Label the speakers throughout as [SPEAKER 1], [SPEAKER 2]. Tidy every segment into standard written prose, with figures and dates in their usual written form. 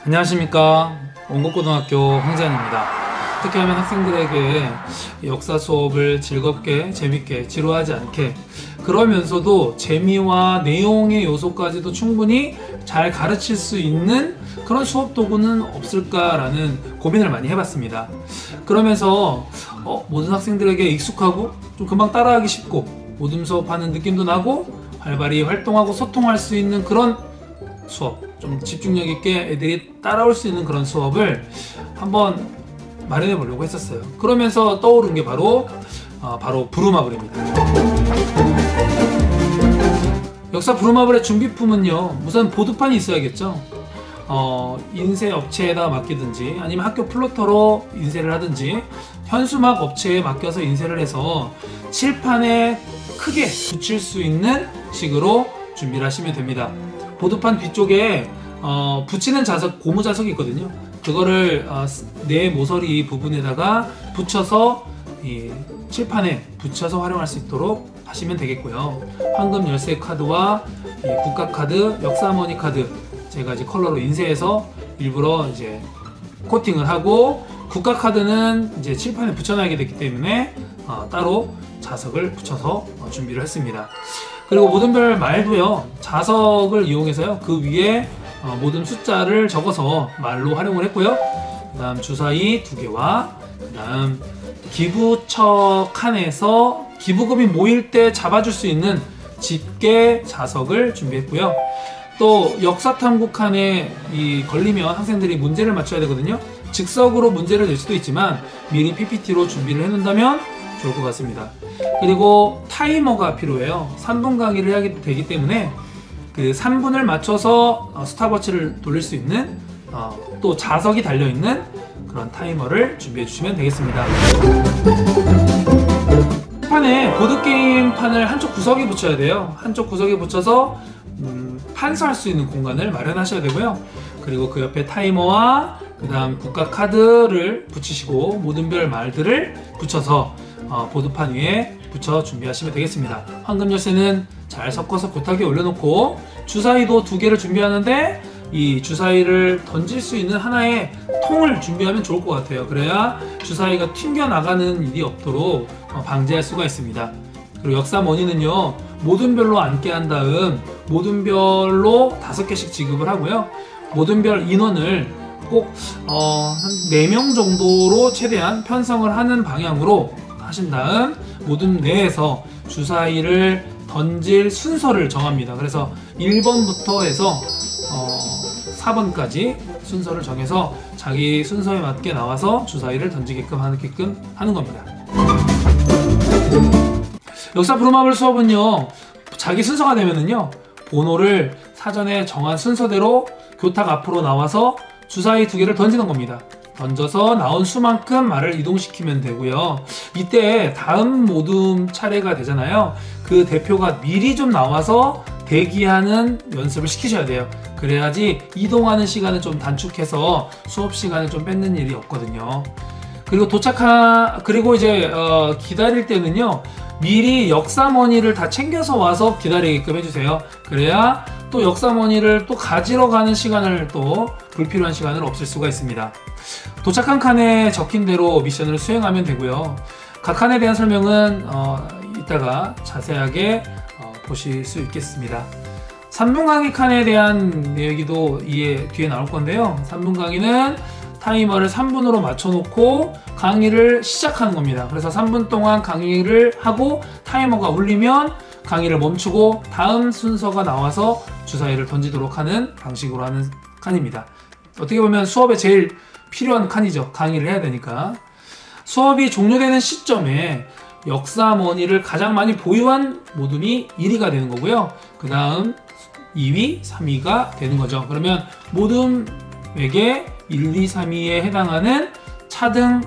[SPEAKER 1] 안녕하십니까. 원곡고등학교 황재현입니다. 어떻게 하면 학생들에게 역사 수업을 즐겁게 재밌게 지루하지 않게 그러면서도 재미와 내용의 요소까지도 충분히 잘 가르칠 수 있는 그런 수업 도구는 없을까라는 고민을 많이 해봤습니다. 그러면서 모든 학생들에게 익숙하고 좀 금방 따라하기 쉽고 모든 수업하는 느낌도 나고 활발히 활동하고 소통할 수 있는 그런 수업, 좀 집중력 있게 애들이 따라올 수 있는 그런 수업을 한번 마련해 보려고 했었어요. 그러면서 떠오른 게 바로 부루마블입니다. 역사 부루마블의 준비품은요, 우선 보드판이 있어야겠죠. 인쇄 업체에다 맡기든지 아니면 학교 플로터로 인쇄를 하든지 현수막 업체에 맡겨서 인쇄를 해서 칠판에 크게 붙일 수 있는 식으로 준비를 하시면 됩니다. 보드판 뒤쪽에 붙이는 자석, 고무 자석이 있거든요. 그거를 내 모서리 부분에다가 붙여서 이 칠판에 붙여서 활용할 수 있도록 하시면 되겠고요. 황금 열쇠 카드와 이 국가 카드, 역사머니 카드 제가 이제 컬러로 인쇄해서 일부러 이제 코팅을 하고, 국가 카드는 이제 칠판에 붙여놔야 되기 때문에 따로 자석을 붙여서 준비를 했습니다. 그리고 모든 별 말도요, 자석을 이용해서요, 그 위에 모든 숫자를 적어서 말로 활용을 했고요. 그 다음 주사위 2개와 그 다음 기부처 칸에서 기부금이 모일 때 잡아줄 수 있는 집게 자석을 준비했고요. 또 역사탐구 칸에 걸리면 학생들이 문제를 맞춰야 되거든요. 즉석으로 문제를 낼 수도 있지만 미리 PPT로 준비를 해놓는다면 좋을 것 같습니다. 그리고 타이머가 필요해요. 3분 강의를 하게 되기 때문에 그 3분을 맞춰서 스탑워치를 돌릴 수 있는 또 자석이 달려있는 그런 타이머를 준비해 주시면 되겠습니다. 판에 보드게임 판을 한쪽 구석에 붙여야 돼요. 한쪽 구석에 붙여서 판서할 수 있는 공간을 마련하셔야 되고요. 그리고 그 옆에 타이머와 그 다음 국가 카드를 붙이시고 모든 별 말들을 붙여서 보드판 위에 붙여 준비하시면 되겠습니다. 황금 열쇠는 잘 섞어서 교탁에 올려놓고 주사위도 2개를 준비하는데 이 주사위를 던질 수 있는 하나의 통을 준비하면 좋을 것 같아요. 그래야 주사위가 튕겨나가는 일이 없도록 방지할 수가 있습니다. 그리고 역사머니는요, 모든 별로 앉게 한 다음 모든 별로 5개씩 지급을 하고요. 모든 별 인원을 꼭 한 4명 정도로 최대한 편성을 하는 방향으로 하신 다음 모든 내에서 주사위를 던질 순서를 정합니다. 그래서 1번부터 해서 4번까지 순서를 정해서 자기 순서에 맞게 나와서 주사위를 던지게끔 하는 겁니다. 역사 부루마블 수업은요, 자기 순서가 되면은요, 번호를 사전에 정한 순서대로 교탁 앞으로 나와서 주사위 2개를 던지는 겁니다. 던져서 나온 수만큼 말을 이동시키면 되고요. 이때 다음 모둠 차례가 되잖아요. 그 대표가 미리 좀 나와서 대기하는 연습을 시키셔야 돼요. 그래야지 이동하는 시간을 좀 단축해서 수업 시간을 좀 뺏는 일이 없거든요. 그리고 그리고 이제 기다릴 때는요, 미리 역사머니를 다 챙겨서 와서 기다리게끔 해주세요. 그래야 또 역사머니를 또 가지러 가는 시간을 또 불필요한 시간을 없앨 수가 있습니다. 도착한 칸에 적힌 대로 미션을 수행하면 되고요. 각 칸에 대한 설명은 이따가 자세하게 보실 수 있겠습니다. 3분 강의 칸에 대한 얘기도 뒤에 나올 건데요. 3분 강의는 타이머를 3분으로 맞춰놓고 강의를 시작하는 겁니다. 그래서 3분 동안 강의를 하고 타이머가 울리면 강의를 멈추고 다음 순서가 나와서 주사위를 던지도록 하는 방식으로 하는 칸입니다. 어떻게 보면 수업에 제일 필요한 칸이죠. 강의를 해야 되니까. 수업이 종료되는 시점에 역사머니를 가장 많이 보유한 모둠이 1위가 되는 거고요. 그 다음 2위, 3위가 되는 거죠. 그러면 모둠에게 1, 2, 3위에 해당하는 차등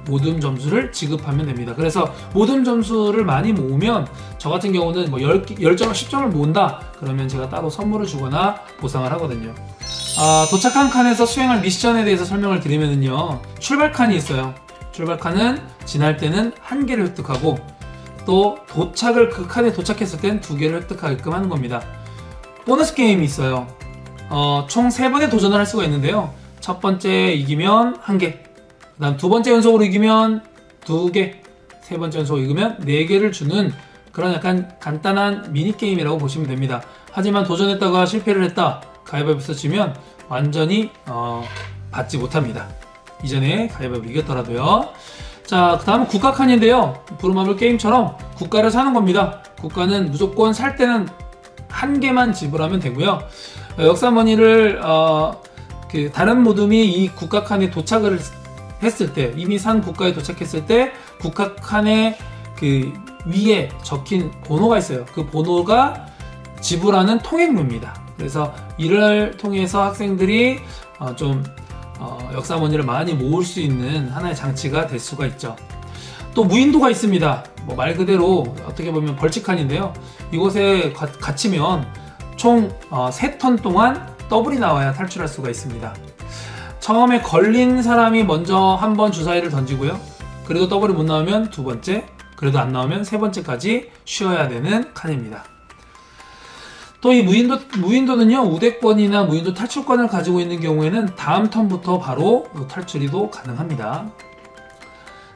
[SPEAKER 1] 모둠 점수를 지급하면 됩니다. 그래서 모둠 점수를 많이 모으면 저 같은 경우는 뭐 10점, 10점을 모은다 그러면 제가 따로 선물을 주거나 보상을 하거든요. 도착한 칸에서 수행할 미션에 대해서 설명을 드리면요, 출발 칸이 있어요. 출발 칸은 지날 때는 1개를 획득하고 또 그 칸에 도착했을 땐 2개를 획득하게끔 하는 겁니다. 보너스 게임이 있어요. 총 3번의 도전을 할 수가 있는데요. 첫 번째 이기면 1개, 그 다음 두 번째 연속으로 이기면 2개, 세 번째 연속으로 이기면 4개를 주는 그런 약간 간단한 미니게임이라고 보시면 됩니다. 하지만 도전했다가 실패를 했다, 가위바위보에서 지면 완전히 받지 못합니다. 이전에 가위바위보 이겼더라도요. 자, 그 다음은 국가칸인데요. 부루마블 게임처럼 국가를 사는 겁니다. 국가는 무조건 살 때는 1개만 지불하면 되고요. 역사머니를 다른 모둠이 이 국가칸에 도착을 했을 때, 이미 산 국가에 도착했을 때 국가칸의 그 위에 적힌 번호가 있어요. 그 번호가 지불하는 통행료입니다. 그래서 이를 통해서 학생들이 역사머니를 많이 모을 수 있는 하나의 장치가 될 수가 있죠. 또 무인도가 있습니다. 말 그대로 어떻게 보면 벌칙칸인데요. 이곳에 갇히면 총 3턴 동안 더블이 나와야 탈출할 수가 있습니다. 처음에 걸린 사람이 먼저 한 번 주사위를 던지고요. 그래도 더블이 못 나오면 두 번째, 그래도 안 나오면 세 번째까지 쉬어야 되는 칸입니다. 또 이 무인도는요, 우대권이나 무인도 탈출권을 가지고 있는 경우에는 다음 턴부터 바로 탈출이도 가능합니다.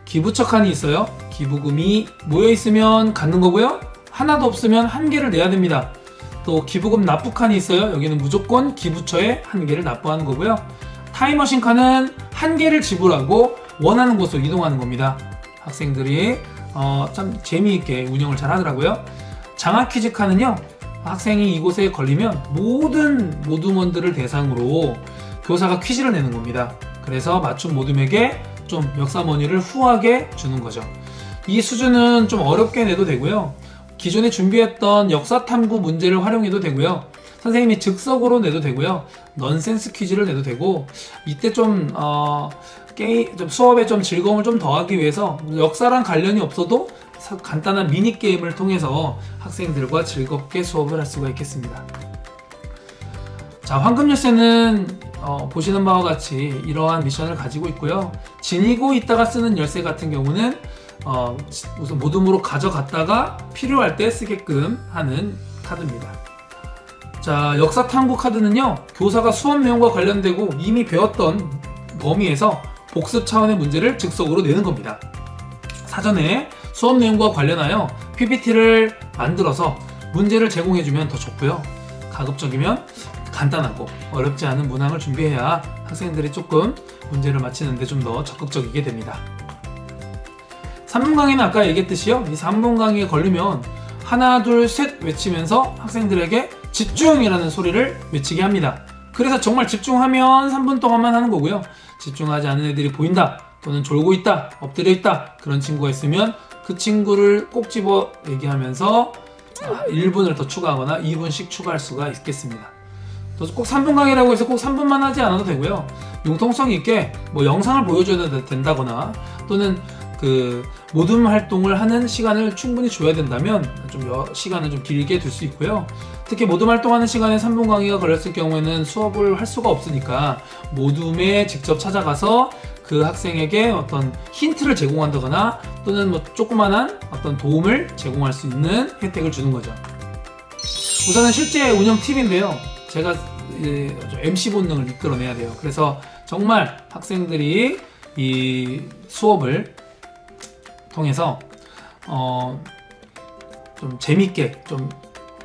[SPEAKER 1] 기부처 칸이 있어요. 기부금이 모여있으면 갖는 거고요. 하나도 없으면 1개를 내야 됩니다. 또 기부금 납부 칸이 있어요. 여기는 무조건 기부처에 1개를 납부하는 거고요. 타임머신 칸은 1개를 지불하고 원하는 곳으로 이동하는 겁니다. 학생들이 참 재미있게 운영을 잘 하더라고요. 장학퀴즈 칸은요, 학생이 이곳에 걸리면 모든 모둠원들을 대상으로 교사가 퀴즈를 내는 겁니다. 그래서 맞춘 모둠에게 좀 역사머니를 후하게 주는 거죠. 이 수준은 좀 어렵게 내도 되고요. 기존에 준비했던 역사탐구 문제를 활용해도 되고요. 선생님이 즉석으로 내도 되고요. 넌센스 퀴즈를 내도 되고, 이때 좀 수업에 좀 즐거움을 좀 더하기 위해서 역사랑 관련이 없어도 간단한 미니게임을 통해서 학생들과 즐겁게 수업을 할 수가 있겠습니다. 자, 황금 열쇠는 보시는 바와 같이 이러한 미션을 가지고 있고요. 지니고 있다가 쓰는 열쇠 같은 경우는 우선 모둠으로 가져갔다가 필요할 때 쓰게끔 하는 카드입니다. 자, 역사탐구 카드는요, 교사가 수업 내용과 관련되고 이미 배웠던 범위에서 복습 차원의 문제를 즉석으로 내는 겁니다. 사전에 수업 내용과 관련하여 PPT를 만들어서 문제를 제공해주면 더 좋고요. 가급적이면 간단하고 어렵지 않은 문항을 준비해야 학생들이 조금 문제를 맞히는데 좀 더 적극적이게 됩니다. 3분 강의는 아까 얘기했듯이요, 이 3분 강의에 걸리면 하나 둘 셋 외치면서 학생들에게 집중이라는 소리를 외치게 합니다. 그래서 정말 집중하면 3분 동안만 하는 거고요. 집중하지 않는 애들이 보인다, 또는 졸고 있다, 엎드려 있다, 그런 친구가 있으면 그 친구를 꼭 집어 얘기하면서 1분을 더 추가하거나 2분씩 추가할 수가 있겠습니다. 또 꼭 3분 강의라고 해서 꼭 3분만 하지 않아도 되고요. 융통성 있게 영상을 보여줘야 된다거나, 또는 모둠 활동을 하는 시간을 충분히 줘야 된다면 시간을 좀 길게 둘 수 있고요. 특히 모둠 활동하는 시간에 3분 강의가 걸렸을 경우에는 수업을 할 수가 없으니까 모둠에 직접 찾아가서 그 학생에게 어떤 힌트를 제공한다거나, 또는 조그만한 어떤 도움을 제공할 수 있는 혜택을 주는 거죠. 우선은 실제 운영 팁인데요, 제가 MC 본능을 이끌어내야 돼요. 그래서 정말 학생들이 이 수업을 통해서 좀 재밌게, 좀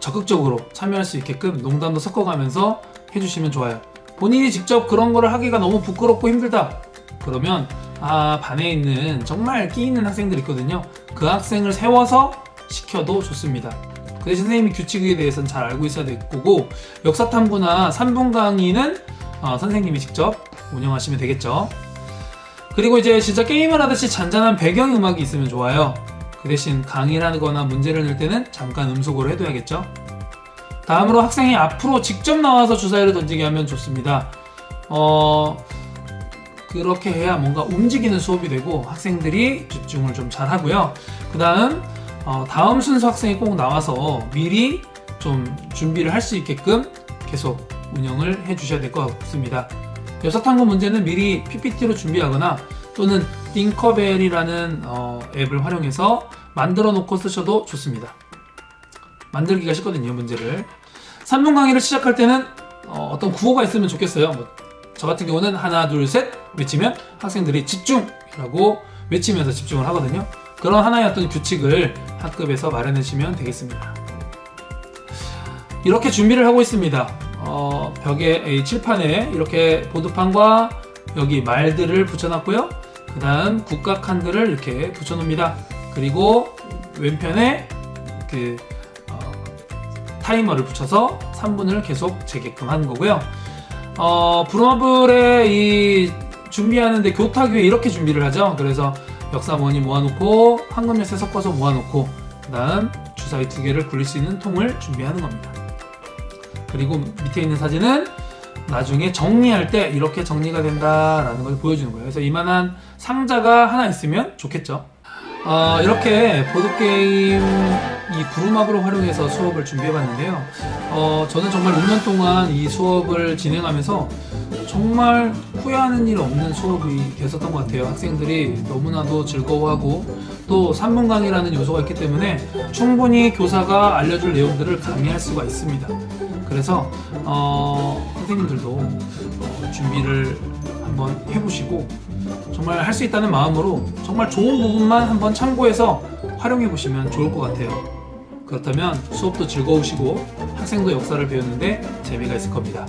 [SPEAKER 1] 적극적으로 참여할 수 있게끔 농담도 섞어가면서 해주시면 좋아요. 본인이 직접 그런 거를 하기가 너무 부끄럽고 힘들다 그러면 반에 있는 정말 끼 있는 학생들 있거든요. 그 학생을 세워서 시켜도 좋습니다. 그 대신 선생님이 규칙에 대해서는 잘 알고 있어야 될 거고, 역사탐구나 3분 강의는 선생님이 직접 운영하시면 되겠죠. 그리고 이제 진짜 게임을 하듯이 잔잔한 배경음악이 있으면 좋아요. 그 대신 강의를 하거나 문제를 낼 때는 잠깐 음속으로 해둬야겠죠. 다음으로 학생이 앞으로 직접 나와서 주사위를 던지게 하면 좋습니다. 그렇게 해야 뭔가 움직이는 수업이 되고 학생들이 집중을 좀 잘 하고요. 그 다음 순서 학생이 꼭 나와서 미리 좀 준비를 할 수 있게끔 계속 운영을 해 주셔야 될 것 같습니다. 역사탐구 문제는 미리 PPT로 준비하거나, 또는 띵커벨이라는 앱을 활용해서 만들어 놓고 쓰셔도 좋습니다. 만들기가 쉽거든요, 문제를. 3분 강의를 시작할 때는 어떤 구호가 있으면 좋겠어요. 저 같은 경우는 하나 둘 셋 외치면 학생들이 집중이라고 외치면서 집중을 하거든요. 그런 하나의 어떤 규칙을 학급에서 마련해주시면 되겠습니다. 이렇게 준비를 하고 있습니다. 벽에 칠판에 이렇게 보드판과 여기 말들을 붙여놨고요. 그 다음 국가 칸들을 이렇게 붙여놓습니다. 그리고 왼편에 그 타이머를 붙여서 3분을 계속 재게끔 하는 거고요. 브루마블에 이 준비하는데 교탁위에 이렇게 준비를 하죠. 그래서 역사원이 모아놓고 황금열쇠 섞어서 모아놓고 그 다음 주사위 2개를 굴릴 수 있는 통을 준비하는 겁니다. 그리고 밑에 있는 사진은 나중에 정리할 때 이렇게 정리가 된다라는 걸 보여주는 거예요. 그래서 이만한 상자가 하나 있으면 좋겠죠. 이렇게 보드게임 이 브루마블을 활용해서 수업을 준비해봤는데요. 저는 정말 6년 동안 이 수업을 진행하면서 정말 후회하는 일 없는 수업이 됐었던 것 같아요. 학생들이 너무나도 즐거워하고 또 3분 강의라는 요소가 있기 때문에 충분히 교사가 알려줄 내용들을 강의할 수가 있습니다. 그래서 선생님들도 준비를 한번 해보시고 정말 할 수 있다는 마음으로 정말 좋은 부분만 한번 참고해서 활용해 보시면 좋을 것 같아요. 그렇다면 수업도 즐거우시고 학생도 역사를 배우는데 재미가 있을 겁니다.